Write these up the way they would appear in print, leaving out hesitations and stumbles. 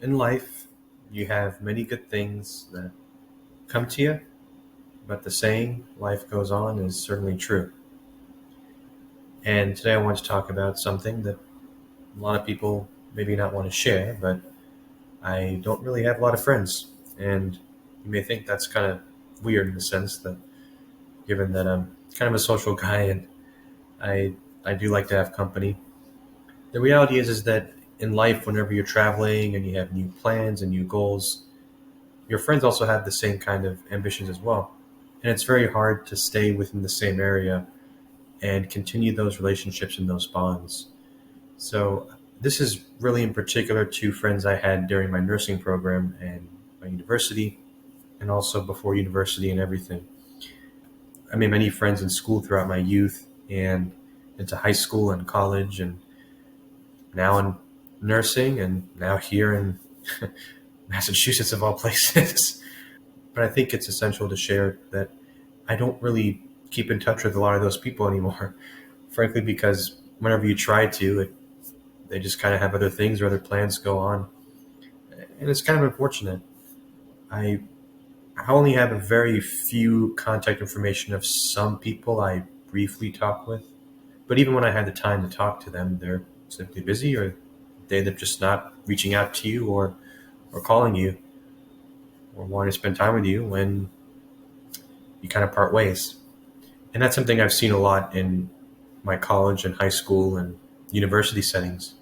In life, you have many good things that come to you, but the saying, life goes on, is certainly true. And today I want to talk about something that a lot of people maybe not want to share, but I don't really have a lot of friends. And you may think that's kind of weird in the sense that, given that I'm kind of a social guy and I, I do like to have company, the reality is that in life, whenever you're traveling and you have new plans and new goals, your friends also have the same kind of ambitions as well. And it's very hard to stay within the same area and continue those relationships and those bonds. So, this is really in particular to friends I had during my nursing program and my university, and also before university and everything. I made many friends in school throughout my youth and into high school and college, and now in nursing, and now here in Massachusetts, of all places. But I think it's essential to share that I don't really keep in touch with a lot of those people anymore, frankly, because whenever you try to, they just kind of have other things or other plans go on, and it's kind of unfortunate. I I only have a very few contact information of some people I briefly talk with, but even when I had the time to talk to them, they're simply busy or they're just not reaching out to you or calling you or wanting to spend time with you when you kind of part ways. And that's something I've seen a lot in my college and high school and university settings,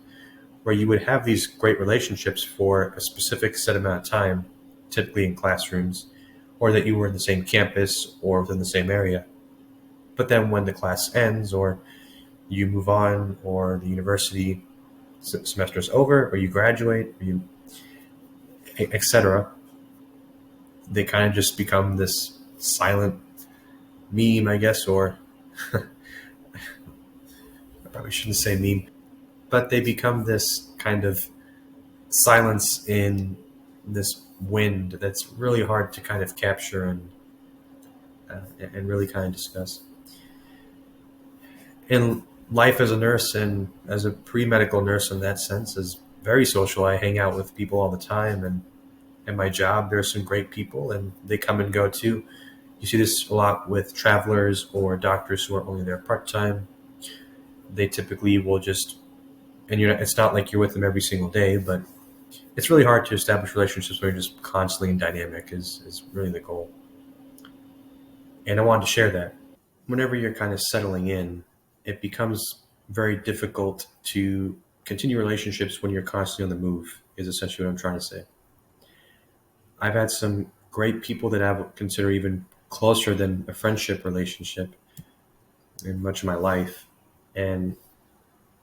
where you would have these great relationships for a specific set amount of time, typically in classrooms, or that you were in the same campus or within the same area. But then when the class ends, or you move on, or the university semester is over, or you graduate, or you, etc., they kind of just become this silent meme, I guess, or I probably shouldn't say meme, but they become this kind of silence in this wind that's really hard to kind of capture and really kind of discuss. In life as a nurse and as a pre-medical nurse in that sense is very social. I hang out with people all the time, and in my job there's some great people and they come and go too. You see this a lot with travelers or doctors who are only there part-time. They typically will just, and it's not like you're with them every single day, but it's really hard to establish relationships where you're just constantly in dynamic is really the goal. And I wanted to share that. Whenever you're kind of settling in, it becomes very difficult to continue relationships when you're constantly on the move, is essentially what I'm trying to say. I've had some great people that I would consider even closer than a friendship relationship in much of my life. And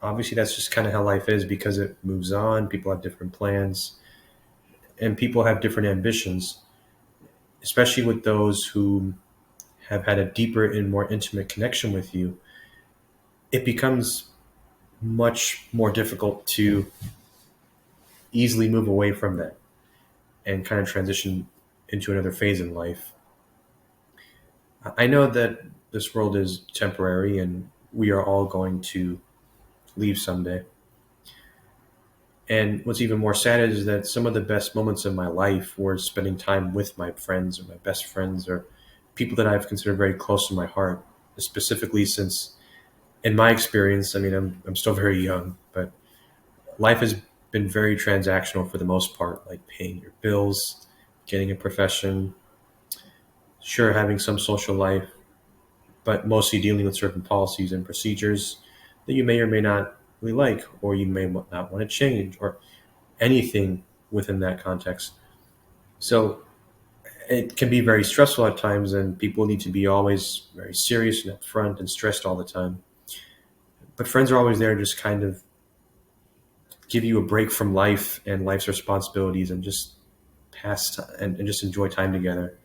obviously, that's just kind of how life is because it moves on. People have different plans and people have different ambitions, especially with those who have had a deeper and more intimate connection with you. It becomes much more difficult to easily move away from that and kind of transition into another phase in life. I know that this world is temporary and we are all going to leave someday. And what's even more sad is that some of the best moments of my life were spending time with my friends or my best friends or people that I've considered very close to my heart, specifically since, in my experience, I mean, I'm still very young, but life has been very transactional for the most part, like paying your bills, getting a profession, sure, having some social life, but mostly dealing with certain policies and procedures that you may or may not really like, or you may not want to change, or anything within that context. So it can be very stressful at times, and people need to be always very serious and upfront and stressed all the time. But friends are always there to just kind of give you a break from life and life's responsibilities and just and just enjoy time together.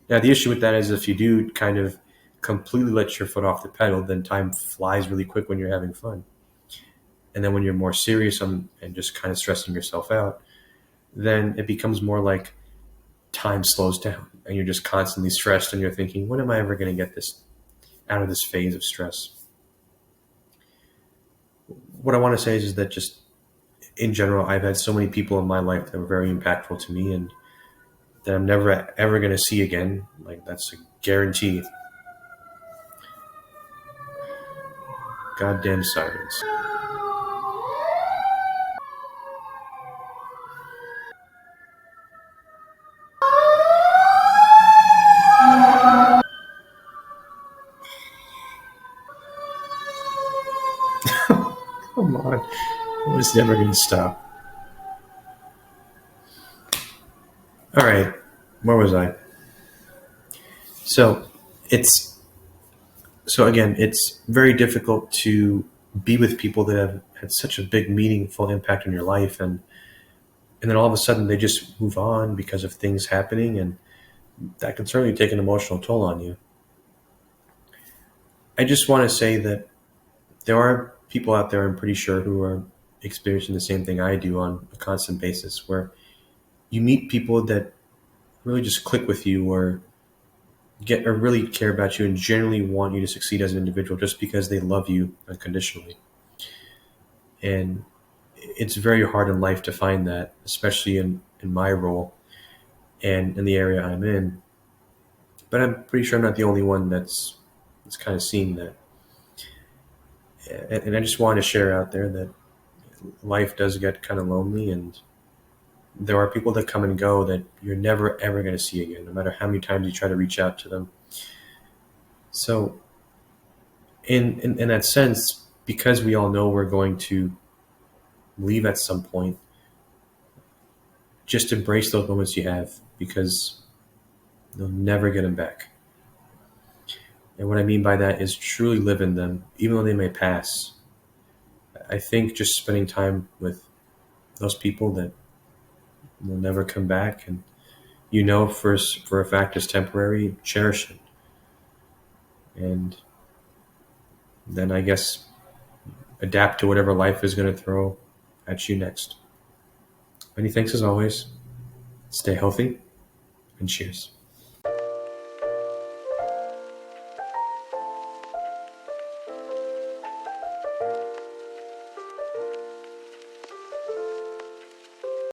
Now, the issue with that is if you do kind of completely let your foot off the pedal, then time flies really quick when you're having fun. And then when you're more serious and just kind of stressing yourself out, then it becomes more like time slows down and you're just constantly stressed and you're thinking, when am I ever going to get this out of this phase of stress? What I want to say is that just in general, I've had so many people in my life that were very impactful to me and that I'm never ever going to see again. Like, that's a guarantee. Goddamn sirens. Come on. It's never going to stop. All right. Where was I? So it's so again, it's very difficult to be with people that have had such a big, meaningful impact on your life, and then all of a sudden they just move on because of things happening, and that can certainly take an emotional toll on you. I just want to say that there are people out there, I'm pretty sure, who are experiencing the same thing I do on a constant basis, where you meet people that really just click with you or get or really care about you and generally want you to succeed as an individual just because they love you unconditionally. And it's very hard in life to find that, especially in my role and in the area I'm in. But I'm pretty sure I'm not the only one that's kind of seeing that. And I just wanted to share out there that life does get kind of lonely, and there are people that come and go that you're never ever going to see again, no matter how many times you try to reach out to them. So, in that sense, because we all know we're going to leave at some point, just embrace those moments you have because you'll never get them back. And what I mean by that is truly live in them, even though they may pass. I think just spending time with those people that will never come back and you know for a fact is temporary, cherish it. And then I guess adapt to whatever life is going to throw at you next. Many thanks as always. Stay healthy and cheers.